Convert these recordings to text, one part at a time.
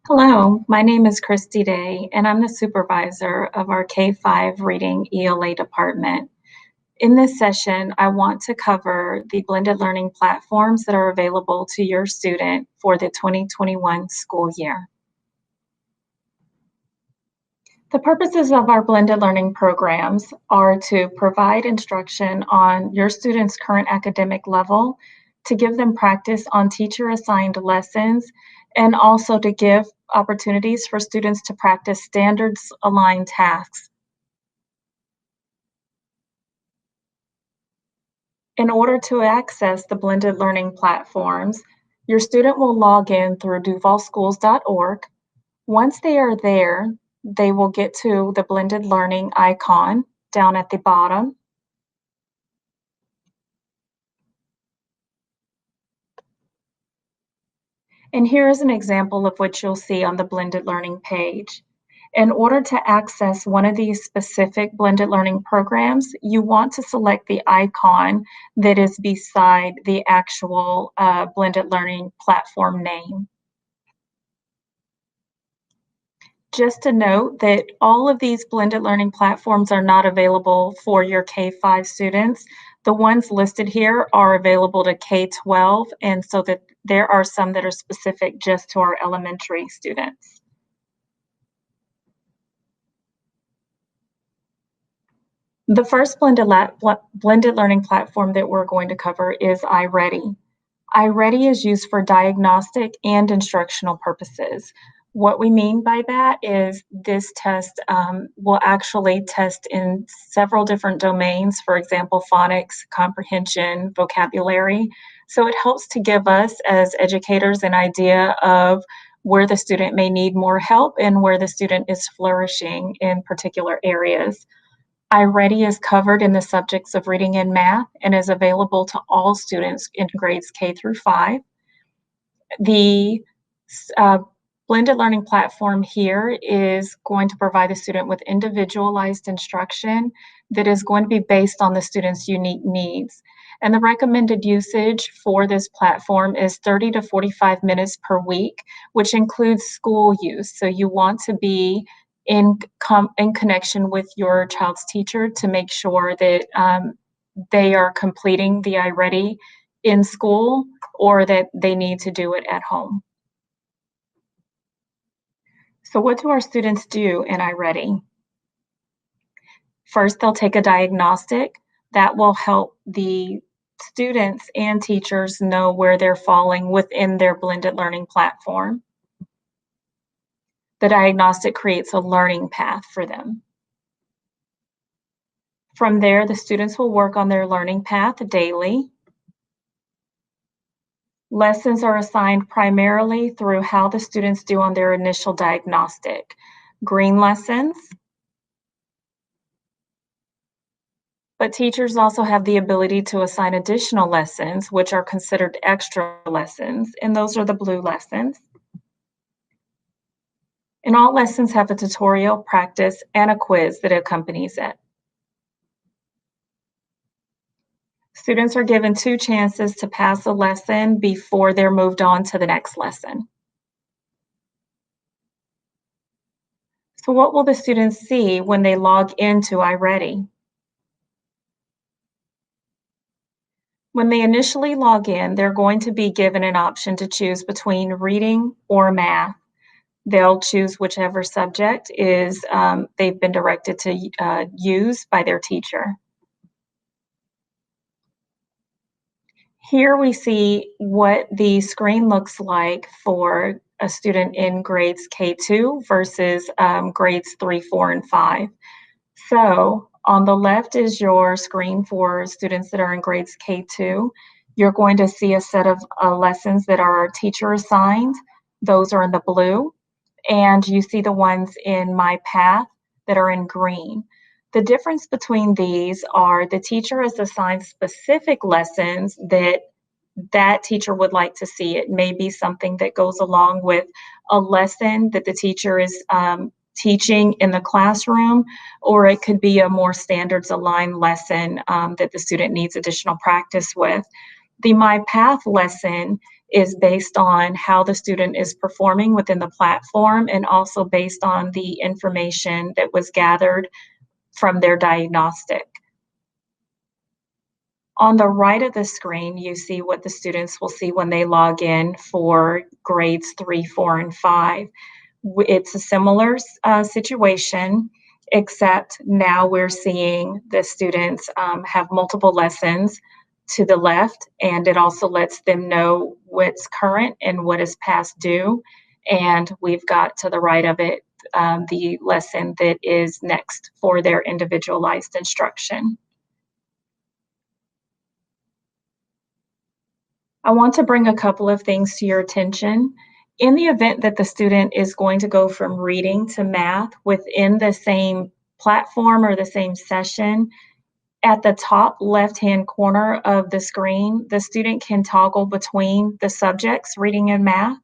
Hello, my name is Christy Day, and I'm the supervisor of our K-5 Reading ELA department. In this session, I want to cover the blended learning platforms that are available to your student for the 2021 school year. The purposes of our blended learning programs are to provide instruction on your student's current academic level, to give them practice on teacher-assigned lessons, and also to give opportunities for students to practice standards-aligned tasks. In order to access the blended learning platforms, your student will log in through duvalschools.org. Once they are there, they will get to the blended learning icon down at the bottom. And here is an example of what you'll see on the blended learning page. In order to access one of these specific blended learning programs, you want to select the icon that is beside the actual blended learning platform name. Just to note that all of these blended learning platforms are not available for your K-5 students. The ones listed here are available to K-12, and so that there are some that are specific just to our elementary students. The first blended learning platform that we're going to cover is iReady. iReady is used for diagnostic and instructional purposes. What we mean by that is this test will actually test in several different domains, for example, phonics, comprehension, vocabulary. So it helps to give us as educators an idea of where the student may need more help and where the student is flourishing in particular areas. iReady is covered in the subjects of reading and math and is available to all students in grades K through 5. The uh, blended learning platform here is going to provide the student with individualized instruction that is going to be based on the student's unique needs. And the recommended usage for this platform is 30 to 45 minutes per week, which includes school use. So you want to be in connection with your child's teacher to make sure that they are completing the iReady in school or that they need to do it at home. So what do our students do in iReady? First, they'll take a diagnostic that will help the students and teachers know where they're falling within their blended learning platform. The diagnostic creates a learning path for them. From there, the students will work on their learning path daily. Lessons are assigned primarily through how the students do on their initial diagnostic. Green lessons, but teachers also have the ability to assign additional lessons, which are considered extra lessons, and those are the blue lessons. And all lessons have a tutorial, practice, and a quiz that accompanies it. Students are given 2 chances to pass a lesson before they're moved on to the next lesson. So what will the students see when they log into iReady? When they initially log in, they're going to be given an option to choose between reading or math. They'll choose whichever subject is they've been directed to use by their teacher. Here we see what the screen looks like for a student in grades K2 versus grades 3, 4, and 5. So on the left is your screen for students that are in grades K2. You're going to see a set of lessons that are teacher assigned. Those are in the blue. And you see the ones in My Path that are in green. The difference between these are the teacher has assigned specific lessons that that teacher would like to see. It may be something that goes along with a lesson that the teacher is teaching in the classroom, or it could be a more standards aligned lesson that the student needs additional practice with. The My Path lesson is based on how the student is performing within the platform and also based on the information that was gathered from their diagnostic. On the right of the screen, you see what the students will see when they log in for grades 3, 4, and 5. It's a similar situation, except now we're seeing the students have multiple lessons to the left, and it also lets them know what's current and what is past due. And we've got to the right of it the lesson that is next for their individualized instruction. I want to bring a couple of things to your attention. In the event that the student is going to go from reading to math within the same platform or the same session, at the top left-hand corner of the screen, the student can toggle between the subjects, reading and math.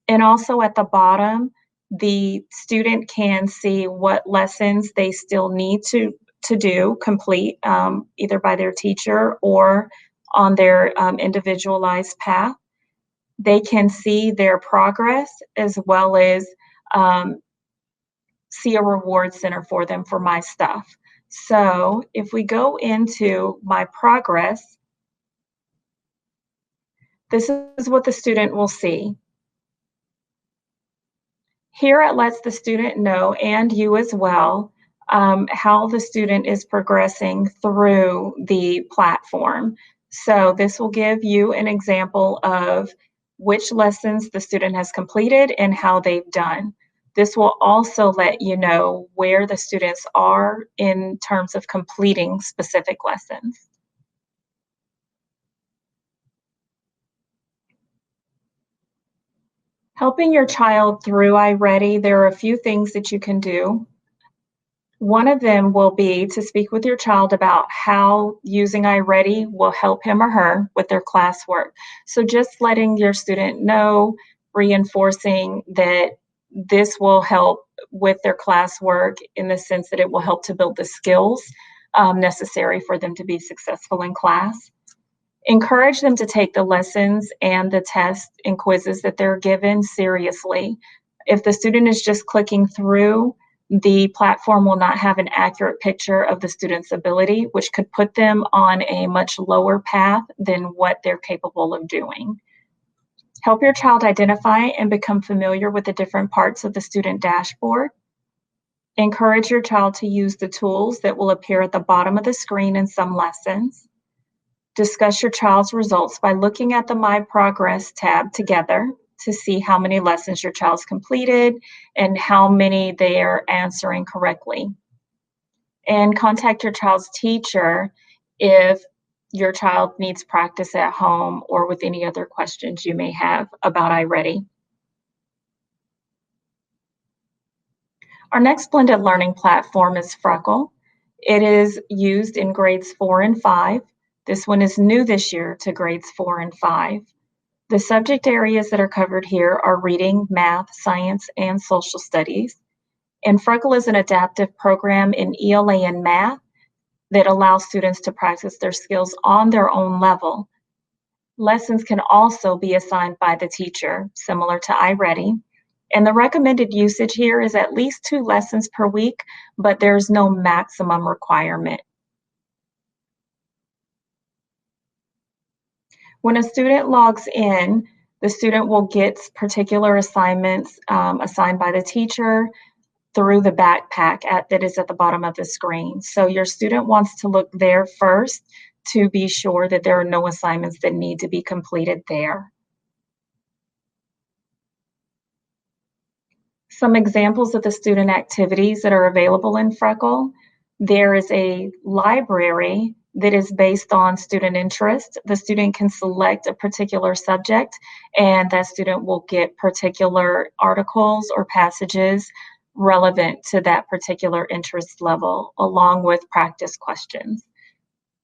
And also at the bottom, the student can see what lessons they still need to do, complete, either by their teacher or on their individualized path. They can see their progress as well as um, see a reward center for them for my stuff. So if we go into my progress, this is what the student will see. Here it lets the student know, and you as well, how the student is progressing through the platform. So this will give you an example of which lessons the student has completed and how they've done. This will also let you know where the students are in terms of completing specific lessons. Helping your child through iReady, there are a few things that you can do. One of them will be to speak with your child about how using iReady will help him or her with their classwork. So just letting your student know, reinforcing that this will help with their classwork in the sense that it will help to build the skills necessary for them to be successful in class. Encourage them to take the lessons and the tests and quizzes that they're given seriously. If the student is just clicking through, the platform will not have an accurate picture of the student's ability, which could put them on a much lower path than what they're capable of doing. Help your child identify and become familiar with the different parts of the student dashboard. Encourage your child to use the tools that will appear at the bottom of the screen in some lessons. Discuss your child's results by looking at the My Progress tab together to see how many lessons your child's completed and how many they are answering correctly. And contact your child's teacher if your child needs practice at home or with any other questions you may have about iReady. Our next blended learning platform is Freckle. It is used in grades 4 and 5. This one is new this year to grades 4 and 5. The subject areas that are covered here are reading, math, science, and social studies. And Freckle is an adaptive program in ELA and math that allows students to practice their skills on their own level. Lessons can also be assigned by the teacher, similar to iReady. And the recommended usage here is at least 2 lessons per week, but there's no maximum requirement. When a student logs in, the student will get particular assignments assigned by the teacher through the backpack that is at the bottom of the screen. So your student wants to look there first to be sure that there are no assignments that need to be completed there. Some examples of the student activities that are available in Freckle. There is a library that is based on student interest. The student can select a particular subject, and that student will get particular articles or passages relevant to that particular interest level, along with practice questions.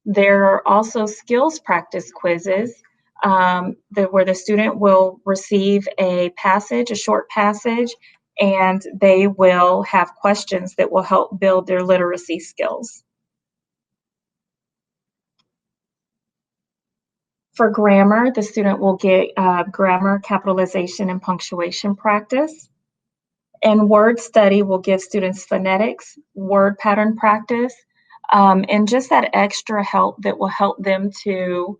There are also skills practice quizzes where the student will receive a passage, a short passage, and they will have questions that will help build their literacy skills. For grammar, the student will get grammar, capitalization, and punctuation practice. And word study will give students phonetics, word pattern practice, and just that extra help that will help them to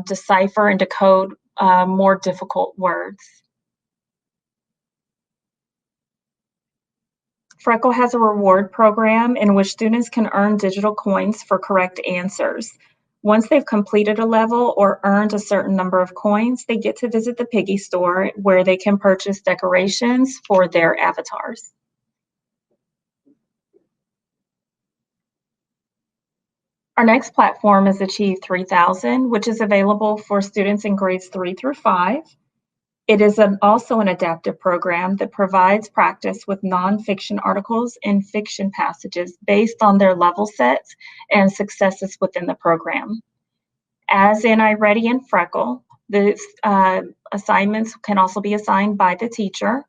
decipher and decode more difficult words. Freckle has a reward program in which students can earn digital coins for correct answers. Once they've completed a level or earned a certain number of coins, they get to visit the piggy store where they can purchase decorations for their avatars. Our next platform is Achieve 3000, which is available for students in grades 3 through 5. It is also an adaptive program that provides practice with nonfiction articles and fiction passages based on their level sets and successes within the program. As in iReady and Freckle, the assignments can also be assigned by the teacher.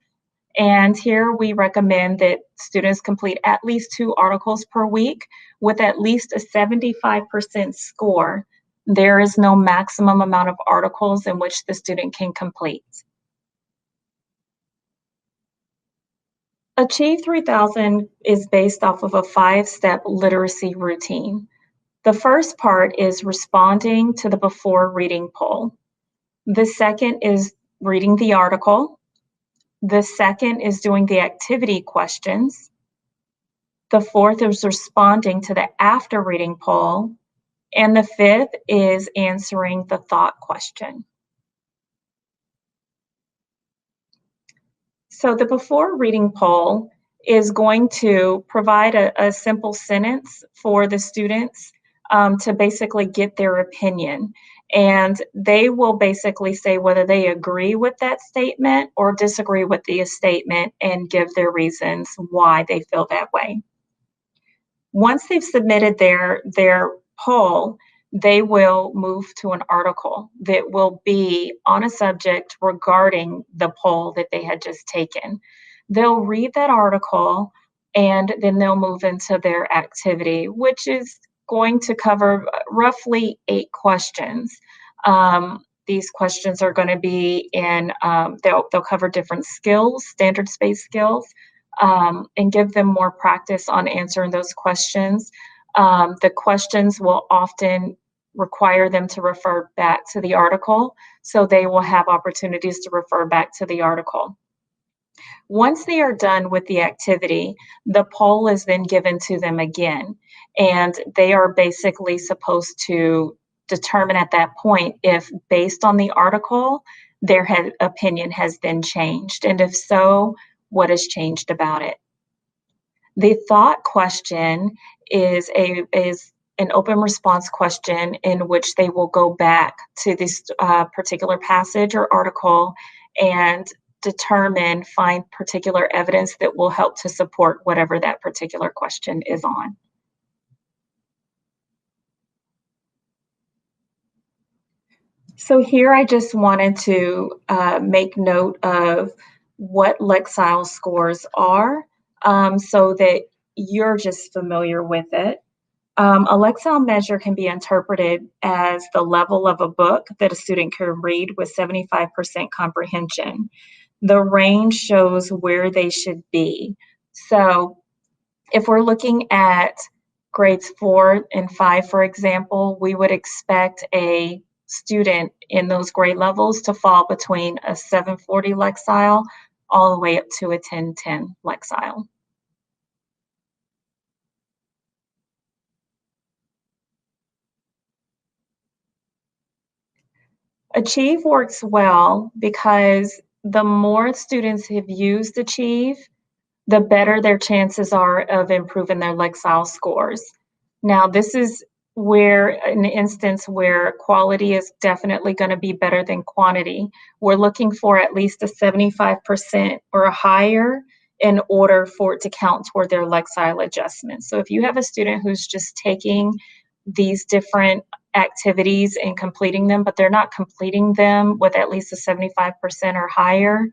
And here we recommend that students complete at least 2 articles per week with at least a 75% score. There is no maximum amount of articles in which the student can complete. Achieve 3000 is based off of a 5-step literacy routine. The first part is responding to the before reading poll. The second is reading the article. The second is doing the activity questions. The fourth is responding to the after reading poll. And the fifth is answering the thought question. So the before reading poll is going to provide a simple sentence for the students to basically get their opinion. And they will basically say whether they agree with that statement or disagree with the statement and give their reasons why they feel that way. Once they've submitted their poll, they will move to an article that will be on a subject regarding the poll that they had just taken. They'll read that article and then they'll move into their activity, which is going to cover roughly 8 questions. These questions are going to be they'll cover different skills, standards-based skills, and give them more practice on answering those questions. The questions will often require them to refer back to the article, so they will have opportunities to refer back to the article. Once they are done with the activity, the poll is then given to them again, and they are basically supposed to determine at that point if, based on the article, their opinion has been changed, and if so, what has changed about it. The thought question is an open response question in which they will go back to this particular passage or article and find particular evidence that will help to support whatever that particular question is on. So here I just wanted to make note of what Lexile scores are so that you're just familiar with it. A Lexile measure can be interpreted as the level of a book that a student can read with 75% comprehension. The range shows where they should be. So if we're looking at grades 4 and 5, for example, we would expect a student in those grade levels to fall between a 740 Lexile all the way up to a 1010 Lexile. Achieve works well because the more students have used Achieve, the better their chances are of improving their Lexile scores. Now, this is where an instance where quality is definitely going to be better than quantity. We're looking for at least a 75% or higher in order for it to count toward their Lexile adjustment. So if you have a student who's just taking these different activities and completing them, but they're not completing them with at least a 75% or higher,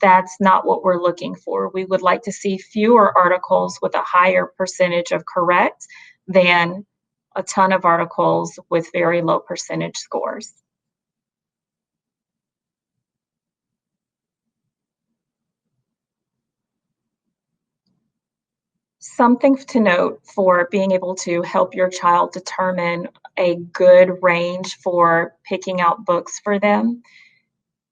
that's not what we're looking for. We would like to see fewer articles with a higher percentage of correct than a ton of articles with very low percentage scores. Something to note for being able to help your child determine a good range for picking out books for them.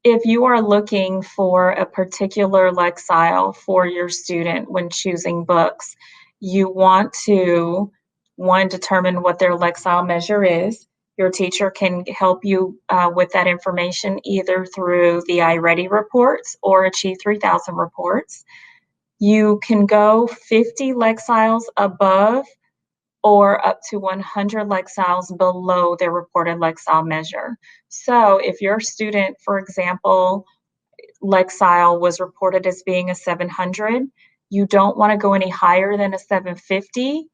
If you are looking for a particular Lexile for your student when choosing books, you want to, one, determine what their Lexile measure is. Your teacher can help you with that information either through the iReady reports or Achieve 3000 reports. You can go 50 Lexiles above or up to 100 Lexiles below their reported Lexile measure. So if your student, for example, Lexile was reported as being a 700, you don't want to go any higher than a 750.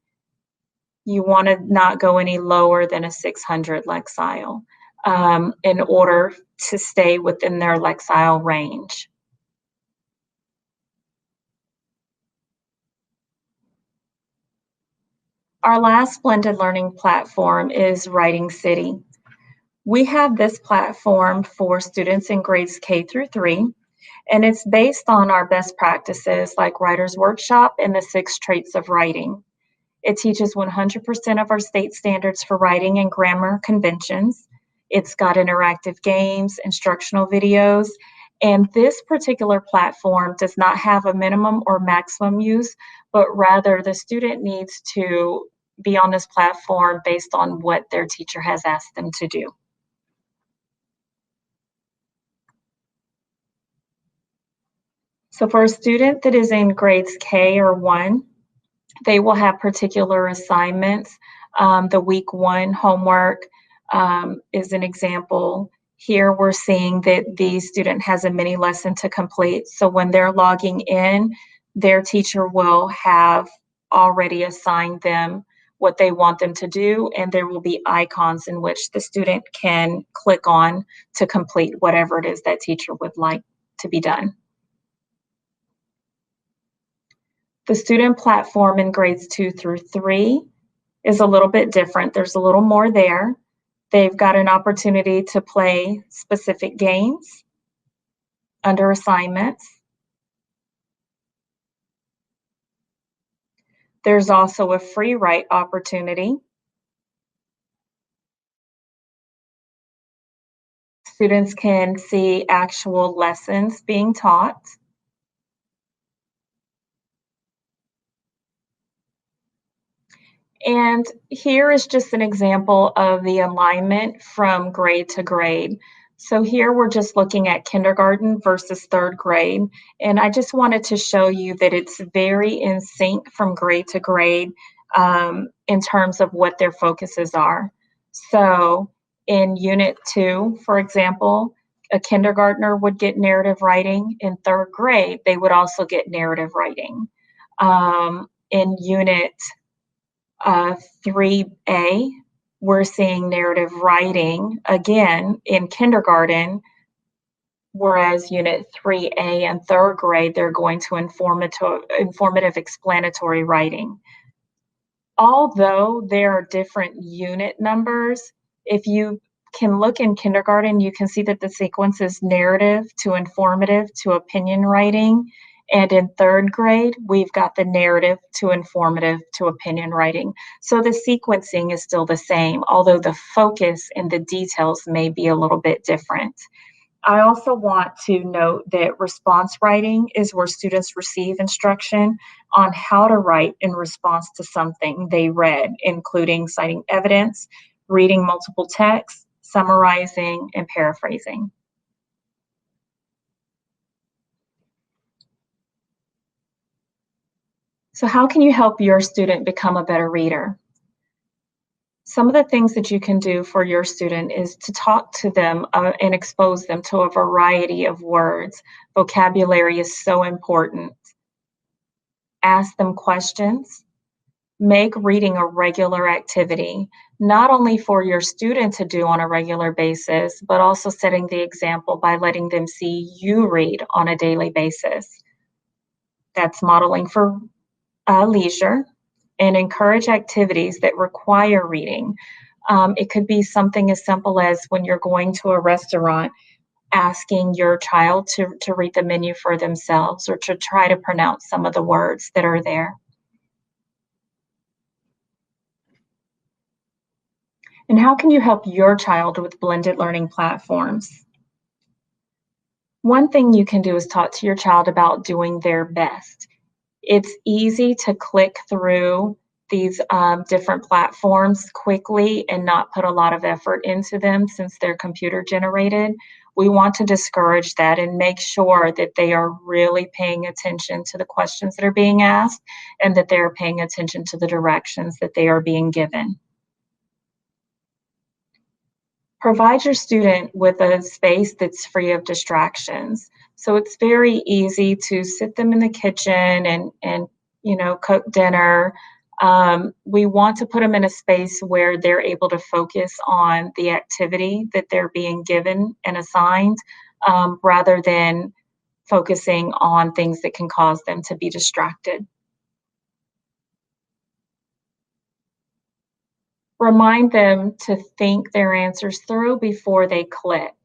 You want to not go any lower than a 600 Lexile in order to stay within their Lexile range. Our last blended learning platform is Writing City. We have this platform for students in grades K through 3, and it's based on our best practices like Writer's Workshop and the 6 Traits of Writing. It teaches 100% of our state standards for writing and grammar conventions. It's got interactive games, instructional videos, and this particular platform does not have a minimum or maximum use, but rather the student needs to be on this platform based on what their teacher has asked them to do. So for a student that is in grades K or 1, they will have particular assignments. The week 1 homework is an example. Here we're seeing that the student has a mini lesson to complete. So when they're logging in, their teacher will have already assigned them what they want them to do, and there will be icons in which the student can click on to complete whatever it is that teacher would like to be done. The student platform in grades 2 through 3 is a little bit different. There's a little more there. They've got an opportunity to play specific games under assignments. There's also a free write opportunity. Students can see actual lessons being taught. And here is just an example of the alignment from grade to grade. So here we're just looking at kindergarten versus 3rd grade. And I just wanted to show you that it's very in sync from grade to grade in terms of what their focuses are. So in Unit 2, for example, a kindergartner would get narrative writing. In 3rd grade, they would also get narrative writing. In Unit 3A, we're seeing narrative writing again in kindergarten, whereas Unit 3A and 3rd grade, they're going to informative explanatory writing. Although there are different unit numbers, if you can look in kindergarten, you can see that the sequence is narrative to informative to opinion writing. And in 3rd grade, we've got the narrative to informative to opinion writing. So the sequencing is still the same, although the focus and the details may be a little bit different. I also want to note that response writing is where students receive instruction on how to write in response to something they read, including citing evidence, reading multiple texts, summarizing, and paraphrasing. So how can you help your student become a better reader? Some of the things that you can do for your student is to talk to them and expose them to a variety of words. Vocabulary is so important. Ask them questions. Make reading a regular activity, not only for your student to do on a regular basis, but also setting the example by letting them see you read on a daily basis. That's modeling for leisure, and encourage activities that require reading. It could be something as simple as when you're going to a restaurant, asking your child to read the menu for themselves or to try to pronounce some of the words that are there. And how can you help your child with blended learning platforms? One thing you can do is talk to your child about doing their best. It's easy to click through these different platforms quickly and not put a lot of effort into them since they're computer generated. We want to discourage that and make sure that they are really paying attention to the questions that are being asked and that they're paying attention to the directions that they are being given. Provide your student with a space that's free of distractions. So it's very easy to sit them in the kitchen and cook dinner. We want to put them in a space where they're able to focus on the activity that they're being given and assigned, rather than focusing on things that can cause them to be distracted. Remind them to think their answers through before they click.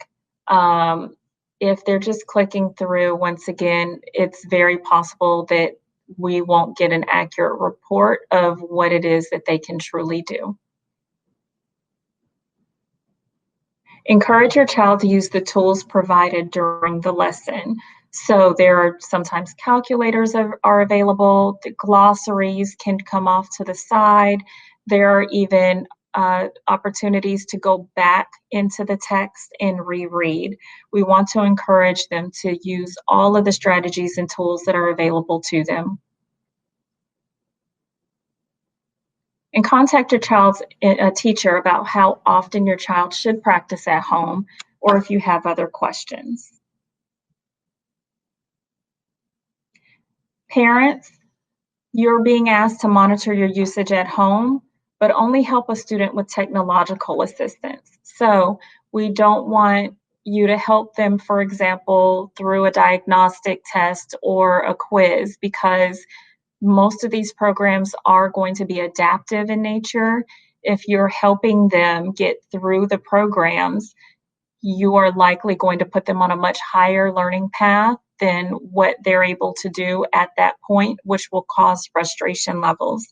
Um, if they're just clicking through, once again, it's very possible that we won't get an accurate report of what it is that they can truly do. Encourage your child to use the tools provided during the lesson. So there are sometimes calculators are available, the glossaries can come off to the side. There are even opportunities to go back into the text and reread. We want to encourage them to use all of the strategies and tools that are available to them. And contact your child's teacher about how often your child should practice at home or if you have other questions. Parents, you're being asked to monitor your usage at home, but only help a student with technological assistance. So we don't want you to help them, for example, through a diagnostic test or a quiz, because most of these programs are going to be adaptive in nature. If you're helping them get through the programs, you are likely going to put them on a much higher learning path than what they're able to do at that point, which will cause frustration levels.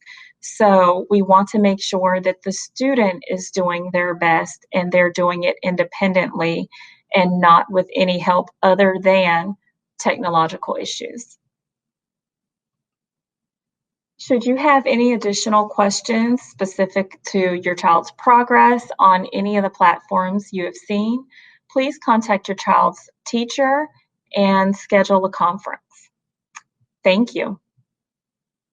So, we want to make sure that the student is doing their best and they're doing it independently and not with any help other than technological issues. Should you have any additional questions specific to your child's progress on any of the platforms you have seen, please contact your child's teacher and schedule a conference. Thank you.